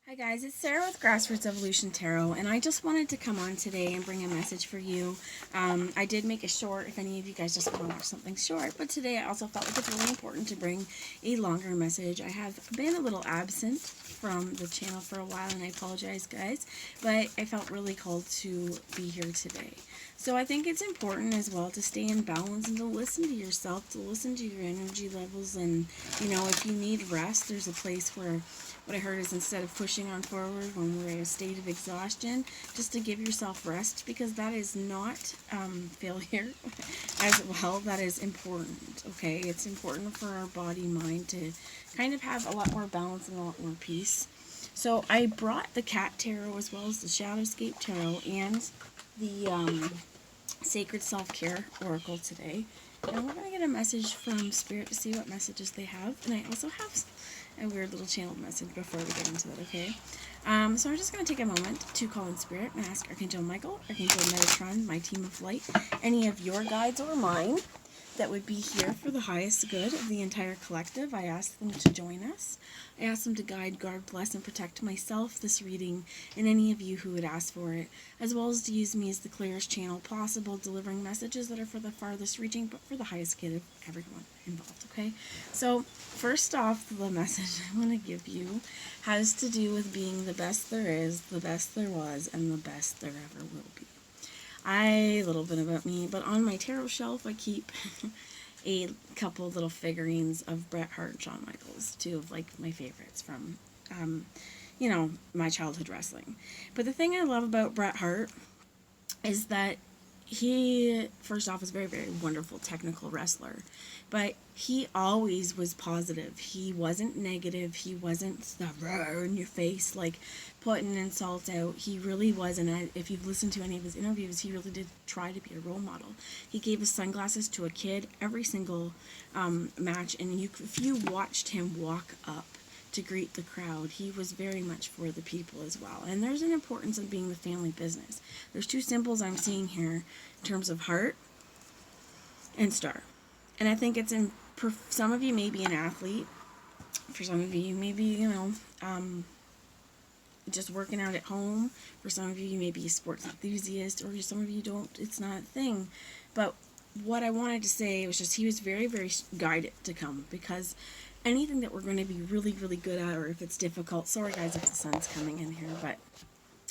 Hi guys, it's Sarah with Grassroots Evolution Tarot, and I just wanted to come on today and bring a message for you. I did make a short if any of you guys just want to watch something short, but today I also felt like it's really important to bring a longer message. I have been a little absent from the channel for a while, and I apologize guys, but I felt really called to be here today. So I think it's important as well to stay in balance and to listen to yourself, to listen to your energy levels, and if you need rest, there's a place where what I heard is instead of pushing on forward when we're in a state of exhaustion, just to give yourself rest, because that is not failure as well. That is important, okay? It's important for our body, mind to kind of have a lot more balance and a lot more peace. So I brought the Cat Tarot as well as the Shadowscape Tarot and the Sacred Self-Care Oracle today. And we're going to get a message from Spirit to see what messages they have. And I also have a weird little channeled message before we get into that, okay? So I'm just going to take a moment to call in Spirit and ask Archangel Michael, Archangel Metatron, my team of light, any of your guides or mine that would be here for the highest good of the entire collective. I ask them to join us. I ask them to guide, guard, bless, and protect myself, this reading, and any of you who would ask for it, as well as to use me as the clearest channel possible, delivering messages that are for the farthest reaching, but for the highest good of everyone involved, okay? So, first off, the message I want to give you has to do with being the best there is, the best there was, and the best there ever will be. A little bit about me, but on my tarot shelf I keep a couple little figurines of Bret Hart and Shawn Michaels, two of like my favorites from my childhood wrestling. But the thing I love about Bret Hart is that he, first off, is a very, very wonderful technical wrestler, but he always was positive. He wasn't negative. He wasn't in your face, like putting insults out. He really was, and if you've listened to any of his interviews, he really did try to be a role model. He gave his sunglasses to a kid every single match, and if you watched him walk up to greet the crowd, he was very much for the people as well. And there's an importance of being the family business. There's two symbols I'm seeing here in terms of heart and star. And I think it's for some of you may be an athlete. For some of you may be, just working out at home. For some of you, you may be a sports enthusiast, or some of you don't, it's not a thing. But what I wanted to say was just he was very, very guided to come, because anything that we're going to be really, really good at, or if it's difficult, sorry guys if the sun's coming in here, but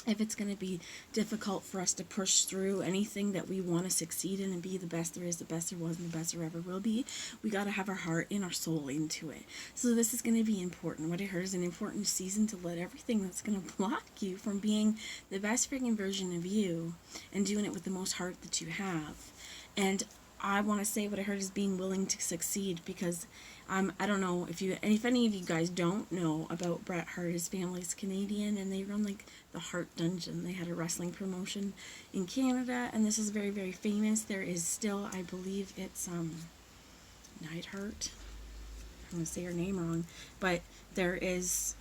if it's going to be difficult for us to push through anything that we want to succeed in and be the best there is, the best there was, and the best there ever will be, we got to have our heart and our soul into it. So this is going to be important. What I heard is an important season to let everything that's going to block you from being the best freaking version of you and doing it with the most heart that you have. And I want to say what I heard is being willing to succeed, because I don't know if any of you guys don't know about Bret Hart. His family's Canadian, and they run like the Hart Dungeon. They had a wrestling promotion in Canada, and this is very, very famous. There is still, I believe it's Neidhart. I'm gonna say her name wrong, but there is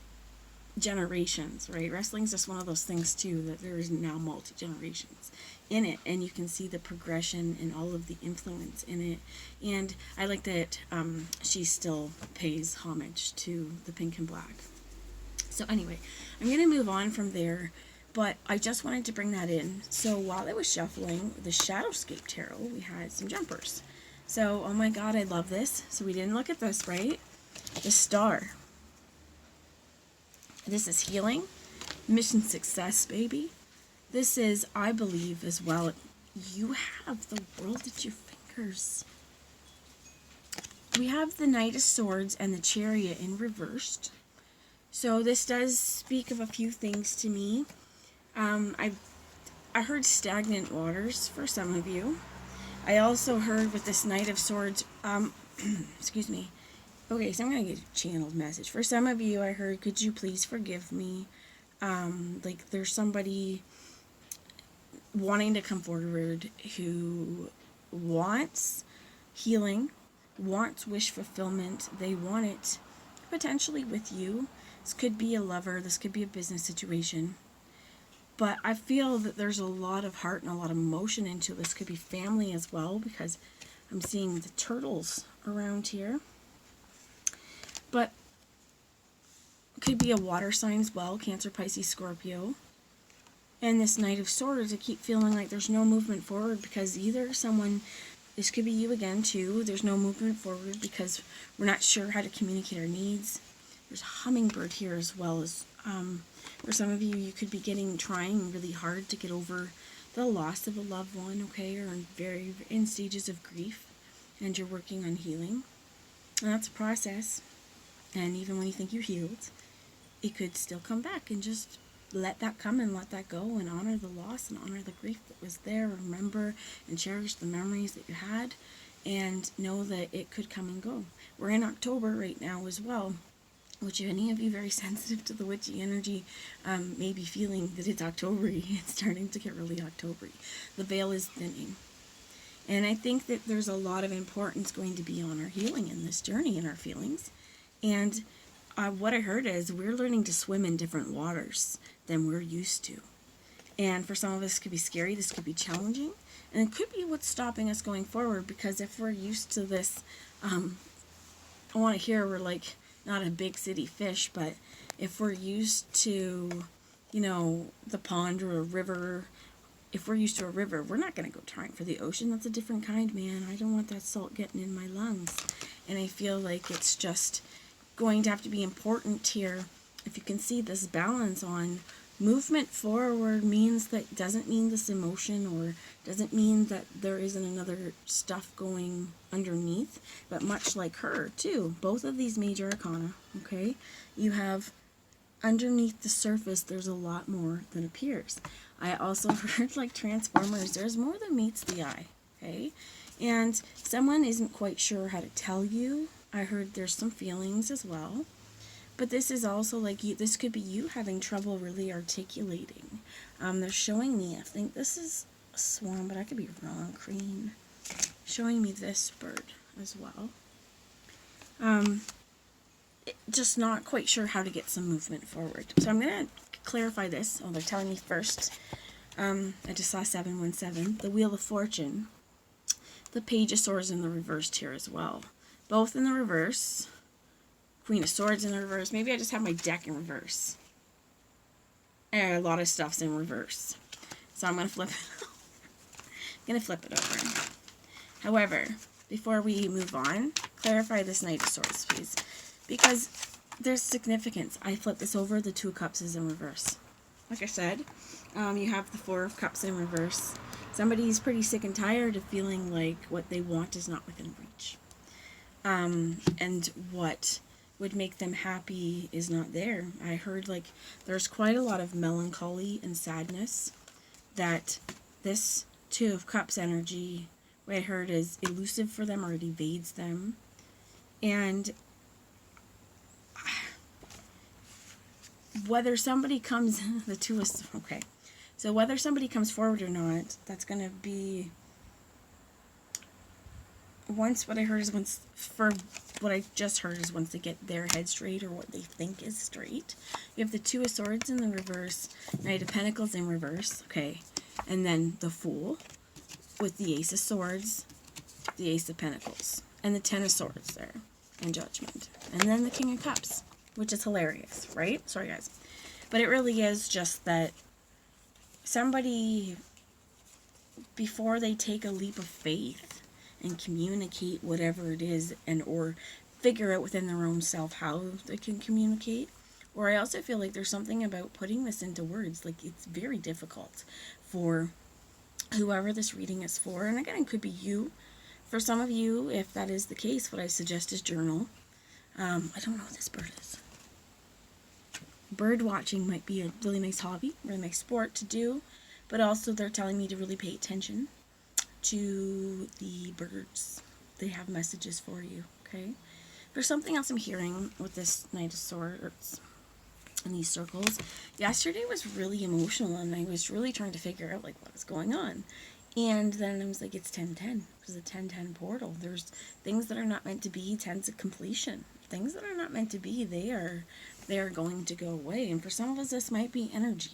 generations, right? Wrestling's just one of those things too, that there is now multi-generations in it, and you can see the progression and all of the influence in it. And I like that she still pays homage to the Pink and Black. So anyway, I'm going to move on from there, but I just wanted to bring that in. So while I was shuffling the Shadowscape Tarot, we had some jumpers. So, oh my god, I love this. So we didn't look at this, right? The Star. This is healing, mission success, baby. This is, I believe as well, you have the world at your fingers. We have the Knight of Swords and the Chariot in reversed. So this does speak of a few things to me. I heard stagnant waters for some of you. I also heard with this Knight of Swords, excuse me. Okay, so I'm going to get a channeled message. For some of you, I heard, could you please forgive me? Like there's somebody wanting to come forward who wants healing, wants wish fulfillment. They want it potentially with you. This could be a lover. This could be a business situation. But I feel that there's a lot of heart and a lot of emotion into this. Could be family as well, because I'm seeing the turtles around here. But Could be a water sign as well, Cancer, Pisces, Scorpio. And this Knight of Swords, I keep feeling like there's no movement forward because either someone, this could be you again too, there's no movement forward because we're not sure how to communicate our needs. There's a hummingbird here as well as, for some of you, you could be trying really hard to get over the loss of a loved one, okay, or in stages of grief, and you're working on healing. And that's a process. And even when you think you're healed, it could still come back, and just let that come and let that go and honor the loss and honor the grief that was there. Remember and cherish the memories that you had and know that it could come and go. We're in October right now as well, which if any of you very sensitive to the witchy energy may be feeling that it's Octobery. It's starting to get really Octobery. The veil is thinning. And I think that there's a lot of importance going to be on our healing in this journey and our feelings. And what I heard is we're learning to swim in different waters than we're used to. And for some of us, it could be scary, this could be challenging, and it could be what's stopping us going forward, because if we're used to this, I want to hear we're like not a big city fish, but if we're used to, the pond or a river, if we're used to a river, we're not going to go trying for the ocean. That's a different kind, man. I don't want that salt getting in my lungs. And I feel like it's just going to have to be important here. If you can see this balance on movement forward doesn't mean this emotion, or doesn't mean that there isn't another stuff going underneath, but much like her too, both of these major arcana, okay, you have underneath the surface there's a lot more than appears. I also heard, like Transformers, there's more than meets the eye, okay, and someone isn't quite sure how to tell you. I heard there's some feelings as well. But this is also like this could be you having trouble really articulating. They're showing me, I think this is a swan, but I could be wrong, crane. Showing me this bird as well. Just not quite sure how to get some movement forward. So I'm going to clarify this. Oh, they're telling me first. I just saw 717. The Wheel of Fortune. The Page of Swords in the reversed here as well. Both in the reverse. Queen of Swords in the reverse. Maybe I just have my deck in reverse. And a lot of stuff's in reverse. So I'm going to flip it over. However, before we move on, clarify this Knight of Swords, please. Because there's significance. I flip this over, the Two of Cups is in reverse. Like I said, you have the Four of Cups in reverse. Somebody's pretty sick and tired of feeling like what they want is not within reach. And what would make them happy is not there. I heard like there's quite a lot of melancholy and sadness that this Two of Cups energy, what I heard, is elusive for them, or it evades them. And whether somebody comes, so whether somebody comes forward or not, that's going to be, once they get their head straight, or what they think is straight. You have the Two of Swords in the reverse, Knight of Pentacles in reverse, okay, and then the Fool with the Ace of Swords, the Ace of Pentacles, and the Ten of Swords there, and Judgment, and then the King of Cups, which is hilarious, right? Sorry guys, but it really is just that somebody, before they take a leap of faith and communicate whatever it is, and or figure out within their own self how they can communicate. Or I also feel like there's something about putting this into words, like it's very difficult for whoever this reading is for. And again, it could be you. For some of you, if that is the case, what I suggest is journal. I don't know what this bird is. Bird watching might be a really nice hobby, really nice sport to do, but also they're telling me to really pay attention to the birds. They have messages for you, okay? There's something else I'm hearing with this Knight of Swords in these circles. Yesterday was really emotional, and I was really trying to figure out, like, what is going on. And then I was like, it's 1010. It's a 1010 portal. There's things that are not meant to be, 10's of completion. Things that are not meant to be, they are going to go away. And for some of us, this might be energy.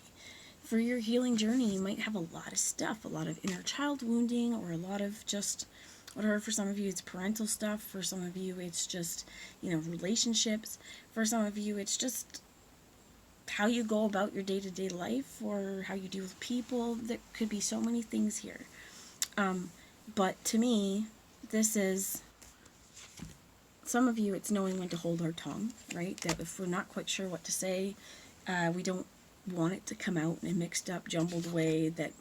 For your healing journey, you might have a lot of stuff, a lot of inner child wounding, or a lot of just whatever. For some of you, it's parental stuff. For some of you, it's just, relationships. For some of you, it's just how you go about your day-to-day life, or how you deal with people. There could be so many things here. But to me, this is, some of you, it's knowing when to hold our tongue, right? That if we're not quite sure what to say, we don't want it to come out in a mixed up, jumbled way that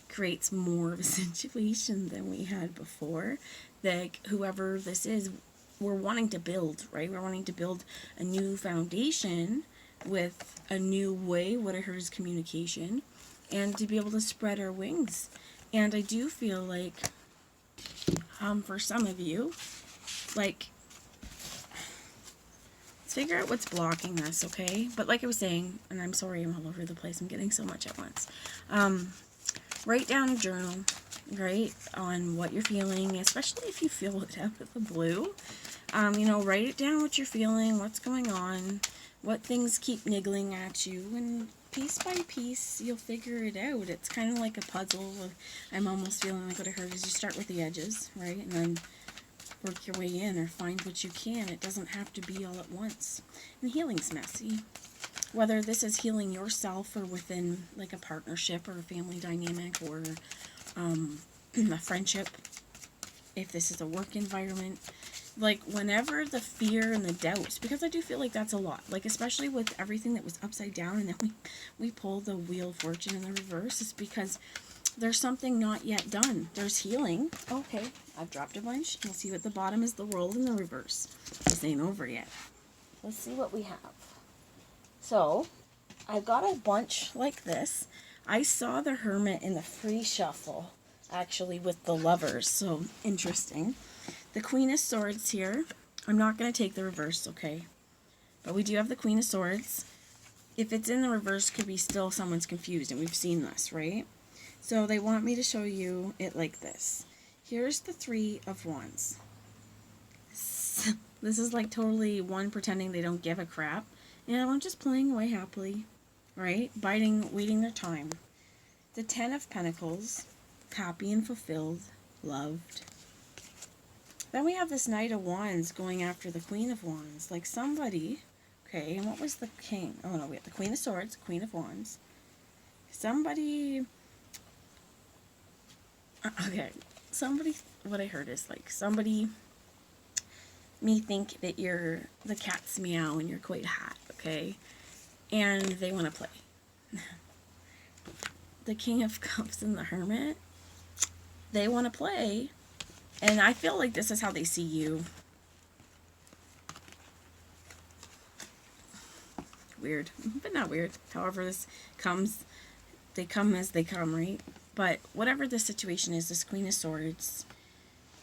creates more of a situation than we had before. Like, whoever this is, we're wanting to build, right? We're wanting to build a new foundation with a new way. What I heard is communication, and to be able to spread our wings. And I do feel like, for some of you, like, let's figure out what's blocking this, okay? But like I was saying, and I'm sorry I'm all over the place, I'm getting so much at once. Write down a journal, right, on what you're feeling, especially if you feel it out of the blue. You know, write it down, what you're feeling, what's going on, what things keep niggling at you, and piece by piece, you'll figure it out. It's kind of like a puzzle. I'm almost feeling like what I heard is you start with the edges, right, and then work your way in, or find what you can. It doesn't have to be all at once. And healing's messy. Whether this is healing yourself, or within like a partnership or a family dynamic, or a friendship, if this is a work environment, like whenever the fear and the doubts, because I do feel like that's a lot, like especially with everything that was upside down, and then we pull the Wheel of Fortune in the reverse, is because there's something not yet done. There's healing. Okay, I've dropped a bunch. We'll see what the bottom is, the World in the reverse. This ain't over yet. Let's see what we have. So, I've got a bunch like this. I saw the Hermit in the free shuffle, actually, with the Lovers, so interesting. The Queen of Swords here. I'm not going to take the reverse, okay? But we do have the Queen of Swords. If it's in the reverse, could be still someone's confused, and we've seen this, right? So they want me to show you it like this. Here's the Three of Wands. This is like totally one pretending they don't give a crap. And I'm just playing away happily, right? Waiting their time. The Ten of Pentacles, happy and fulfilled, loved. Then we have this Knight of Wands going after the Queen of Wands. Like somebody, okay, and what was the King? Oh no, we have the Queen of Swords, Queen of Wands. Somebody, okay, somebody, what I heard is like somebody may think that you're the cat's meow and you're quite hot, okay? And they want to play. The King of Cups and the Hermit, they want to play. And I feel like this is how they see you. Weird, but not weird. However this comes, they come as they come, right? But whatever the situation is, this Queen of Swords,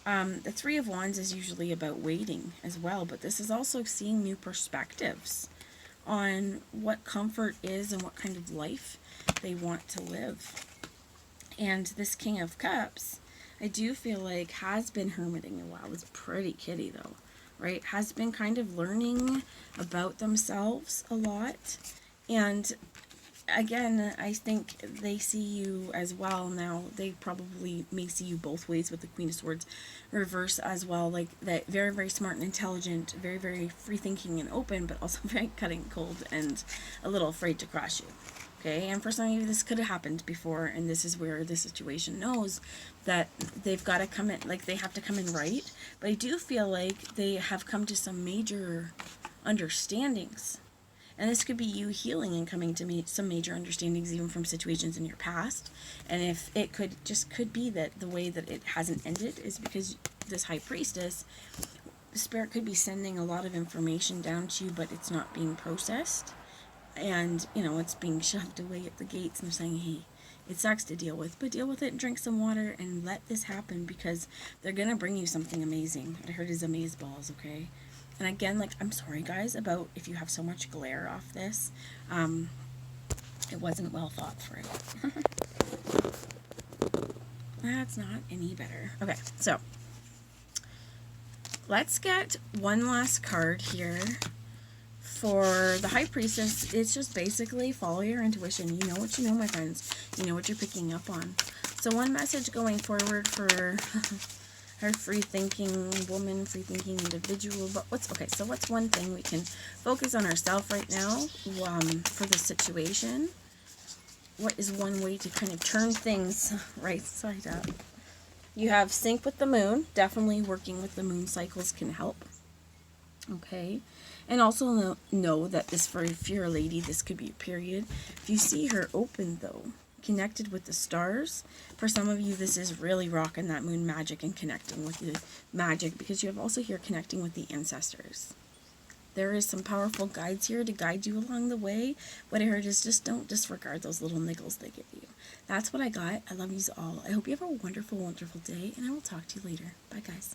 the Three of Wands is usually about waiting as well, but this is also seeing new perspectives on what comfort is and what kind of life they want to live. And this King of Cups, I do feel like has been hermiting a while. It's pretty kitty though, right? Has been kind of learning about themselves a lot. And again, I think they see you as well now. They probably may see you both ways with the Queen of Swords reverse as well. Like that very, very smart and intelligent, very, very free thinking and open, but also very cutting cold and a little afraid to cross you. Okay, and for some of you, this could have happened before, and this is where the situation knows that they've got to come in, like they have to come in right. But I do feel like they have come to some major understandings. And this could be you healing and coming to some major understandings even from situations in your past. And if it could be that the way that it hasn't ended is because this High Priestess, Spirit could be sending a lot of information down to you, but it's not being processed. And, you know, it's being shoved away at the gates, and they're saying, hey, it sucks to deal with, but deal with it and drink some water and let this happen, because they're going to bring you something amazing. What I heard is amaze balls, okay? And again, like, I'm sorry, guys, about if you have so much glare off this. It wasn't well thought through. That's not any better. Okay, so let's get one last card here. For the High Priestess, it's just basically follow your intuition. You know what you know, my friends. You know what you're picking up on. So one message going forward for her free-thinking woman, free-thinking individual. But what's one thing we can focus on ourselves right now for the situation? What is one way to kind of turn things right side up? You have sync with the moon. Definitely working with the moon cycles can help. Okay. And also know that if you're a lady, this could be a period. If you see her open, though, connected with the stars, for some of you, this is really rocking that moon magic and connecting with the magic, because you have also here connecting with the ancestors. There is some powerful guides here to guide you along the way. What I heard is just don't disregard those little niggles they give you. That's what I got. I love you all. I hope you have a wonderful, wonderful day, and I will talk to you later. Bye, guys.